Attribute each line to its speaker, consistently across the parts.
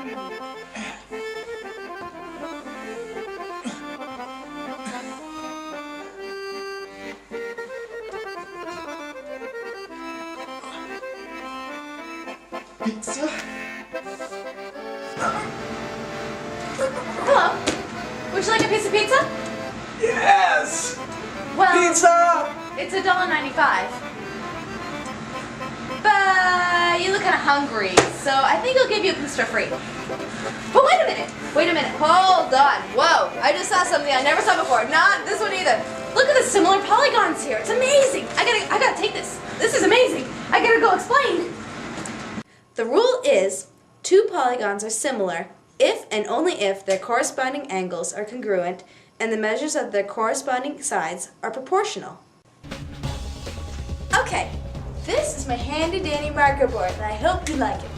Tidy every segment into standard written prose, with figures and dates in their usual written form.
Speaker 1: Pizza?
Speaker 2: Hello. Would you like a piece of pizza?
Speaker 1: Yes!
Speaker 2: Well,
Speaker 1: Pizza!
Speaker 2: it's $1.95. But you look kind of hungry, so I think I'll give you a piece for free. But wait a minute. Hold on. Whoa. I just saw something I never saw before. Not this one either. Look at the similar polygons here. It's amazing. I gotta take this. This is amazing. I gotta go explain. The rule is, two polygons are similar if and only if their corresponding angles are congruent and the measures of their corresponding sides are proportional. Okay, this is my handy-dandy marker board and I hope you like it.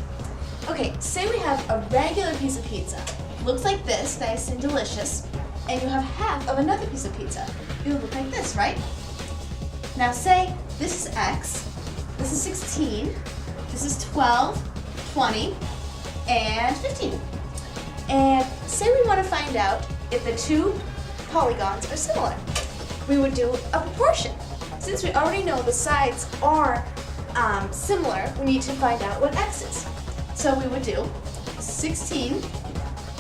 Speaker 2: Okay, say we have a regular piece of pizza. Looks like this, nice and delicious, and you have half of another piece of pizza. It will look like this, right? Now say this is X, this is 16, this is 12, 20, and 15. And say we want to find out if the two polygons are similar. We would do a proportion. Since we already know the sides are similar, we need to find out what X is. So we would do 16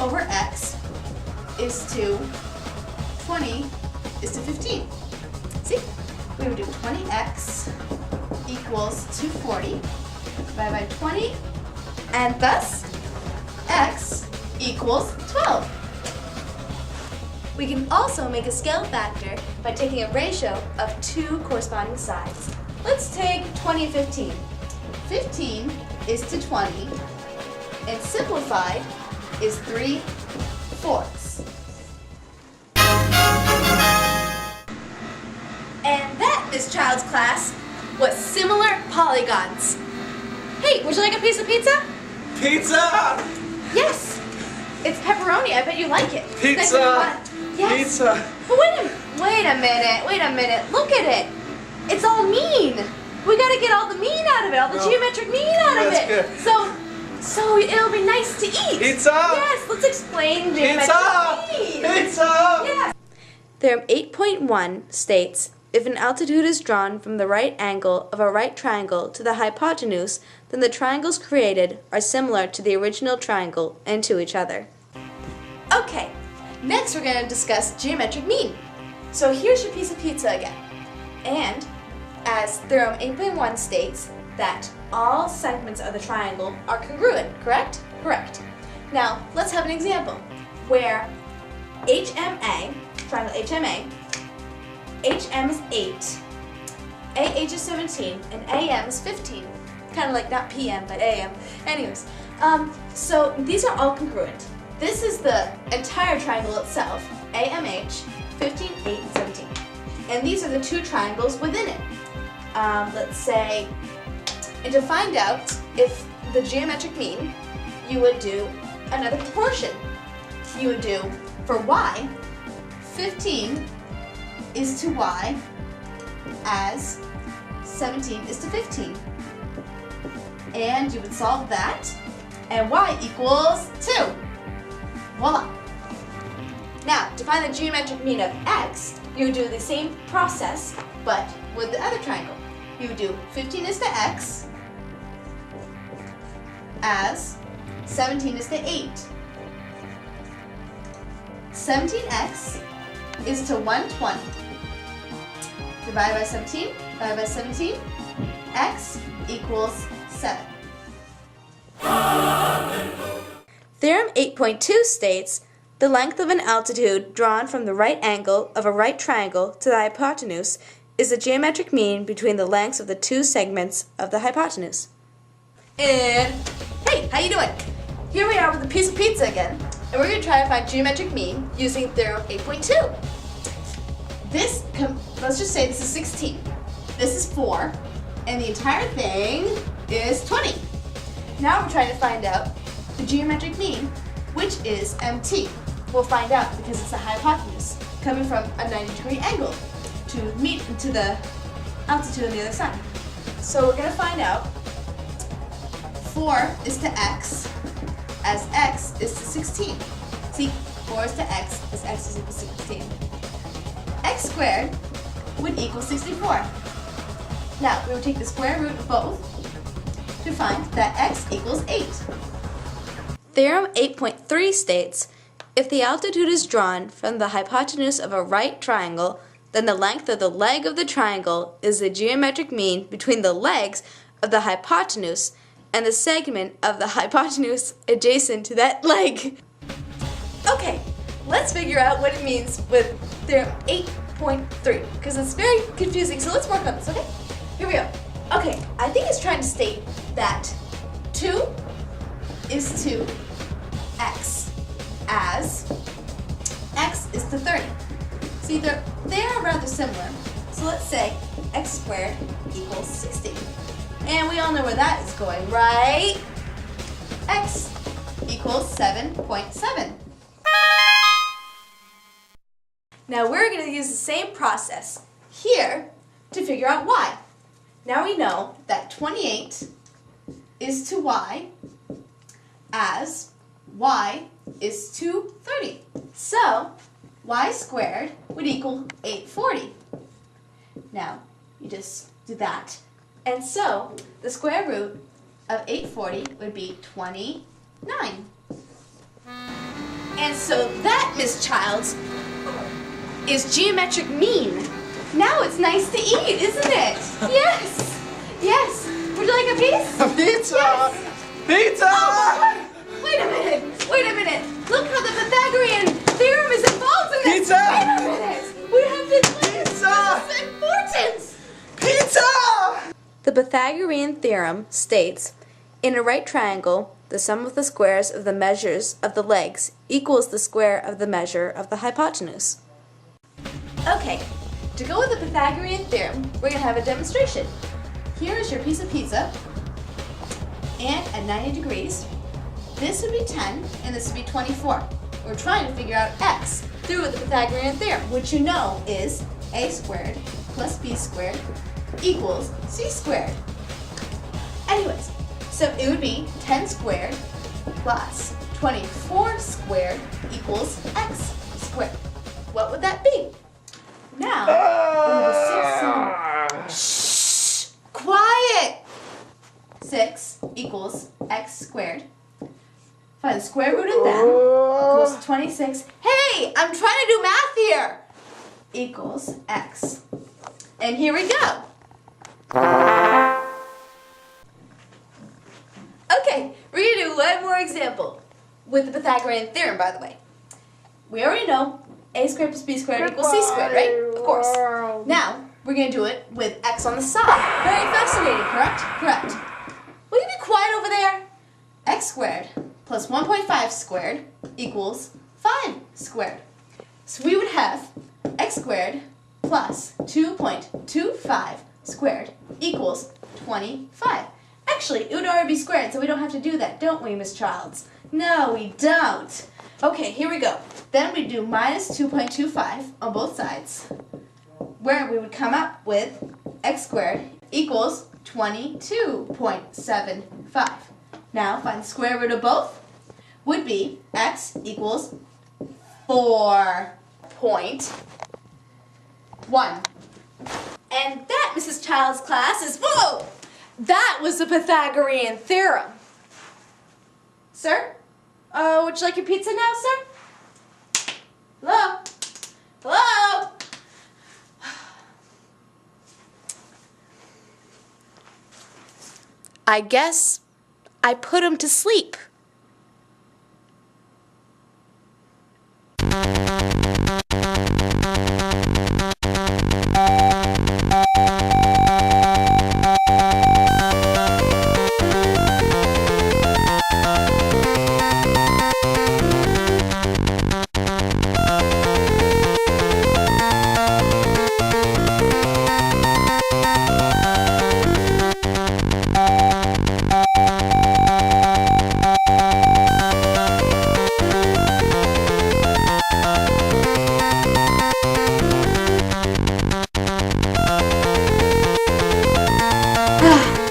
Speaker 2: over X is to 20 is to 15. See? We would do 20X equals 240 divided by 20, and thus X equals 12. We can also make a scale factor by taking a ratio of two corresponding sides. Let's take 20 and 15. 15 is to 20, and simplified is 3/4. And that, Miss Child's class, was similar polygons. Hey, would you like a piece of pizza?
Speaker 1: Pizza!
Speaker 2: Yes. It's pepperoni. I bet you like it.
Speaker 1: Pizza!
Speaker 2: Yes.
Speaker 1: Pizza!
Speaker 2: But wait a minute. Look at it. It's all mean. We gotta get all the mean out of it, all the geometric mean out of
Speaker 1: That's
Speaker 2: it.
Speaker 1: good.
Speaker 2: So it'll be nice to eat.
Speaker 1: Pizza!
Speaker 2: Yes, let's explain geometric mean.
Speaker 1: Pizza!
Speaker 2: Yes. Theorem 8.1 states, if an altitude is drawn from the right angle of a right triangle to the hypotenuse, then the triangles created are similar to the original triangle and to each other. Okay, next we're going to discuss geometric mean. So here's your piece of pizza again. And as Theorem 8.1 states, that all segments of the triangle are congruent, correct? Correct. Now, let's have an example where HMA, triangle HMA, HM is 8, AH is 17, and AM is 15. Kind of like not PM, but AM. Anyways, so these are all congruent. This is the entire triangle itself, AMH, 15, 8, and 17. And these are the two triangles within it. Let's say, and to find out if the geometric mean, you would do another proportion. You would do, for Y, 15 is to Y as 17 is to 15. And you would solve that, and Y equals 2. Voila. Now, to find the geometric mean of X, you would do the same process, but with the other triangle. You would do 15 is to X as 17 is to 8. 17X is to 120. Divided by 17, divided by 17, X equals 7. Theorem 8.2 states, the length of an altitude drawn from the right angle of a right triangle to the hypotenuse is the geometric mean between the lengths of the two segments of the hypotenuse. And, hey, how you doing? Here we are with a piece of pizza again, and we're going to try to find geometric mean using Theorem 8.2. Let's just say this is 16, this is 4, and the entire thing is 20. Now we're trying to find out the geometric mean, which is MT. We'll find out because it's a hypotenuse coming from a 90-degree angle to meet into the altitude on the other side. So we're going to find out 4 is to X as X 16. See, 4 is to x is equal to 16. X squared would equal 64. Now, we would take the square root of both to find that x equals 8. Theorem 8.3 states, if the altitude is drawn from the hypotenuse of a right triangle, then the length of the leg of the triangle is the geometric mean between the legs of the hypotenuse and the segment of the hypotenuse adjacent to that leg. Okay, let's figure out what it means with Theorem 8.3, because it's very confusing, so let's work on this, okay? Here we go. Okay, I think it's trying to state that 2 is to x as x is to 30. See, they're rather similar. So let's say x squared equals 60. And we all know where that is going, right? X equals 7.7. Now we're going to use the same process here to figure out y. Now we know that 28 is to y as y is to 30. So y squared would equal 840. Now you just do that. And so the square root of 840 would be 29. And so that, Miss Childs, is geometric mean. Now it's nice to eat, isn't it? Yes. Yes. Would you like a piece?
Speaker 1: A pizza!
Speaker 2: Yes.
Speaker 1: Pizza!
Speaker 2: Oh, wait a minute. Wait a minute. Look how the Pythagorean theorem is involved in this.
Speaker 1: Pizza!
Speaker 2: Wait a minute. We have to
Speaker 1: Pizza!
Speaker 2: This is important.
Speaker 1: Pizza!
Speaker 2: The Pythagorean theorem states, in a right triangle, the sum of the squares of the measures of the legs equals the square of the measure of the hypotenuse. Okay, to go with the Pythagorean theorem, we're going to have a demonstration. Here is your piece of pizza, and at 90 degrees, this would be 10, and this would be 24. We're trying to figure out x through the Pythagorean theorem, which you know is a squared plus b squared equals c squared. Anyways, so it would be 10 squared plus 24 squared equals x squared. What would that be? Now, shh, quiet. 6 equals x squared. Find the square root of that equals 26. Hey, I'm trying to do math here. Equals x. And here we go. Okay, we're going to do one more example with the Pythagorean theorem, by the way. We already know a squared plus b squared equals c squared, right? Of course. Now, we're going to do it with x on the side. Very fascinating, correct? Correct. Will you be quiet over there? X squared plus 1.5 squared equals 5 squared. So we would have x squared plus 2.25 squared equals 25. Actually, it would already be squared, so we don't have to do that, don't we, Miss Childs? No, we don't. Okay, here we go. Then we do minus 2.25 on both sides, where we would come up with x squared equals 22.75. Now, find the square root of both would be x equals 4.1. And that, Mrs. Child's class, is, whoa! That was the Pythagorean theorem. Sir? Would you like your pizza now, sir? Hello? Hello? I guess I put him to sleep.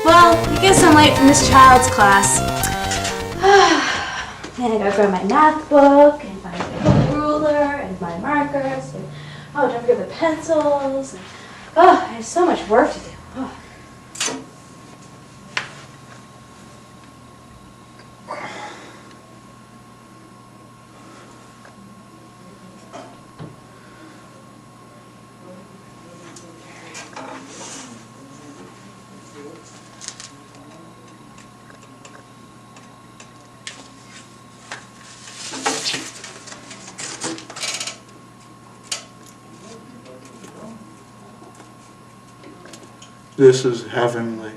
Speaker 2: Well, I guess I'm late for Miss Child's class. And I gotta grab my math book and my ruler and my markers. And, oh, don't forget the pencils. And, oh, I have so much work to do. Oh.
Speaker 1: This is heavenly.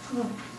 Speaker 2: Hmm.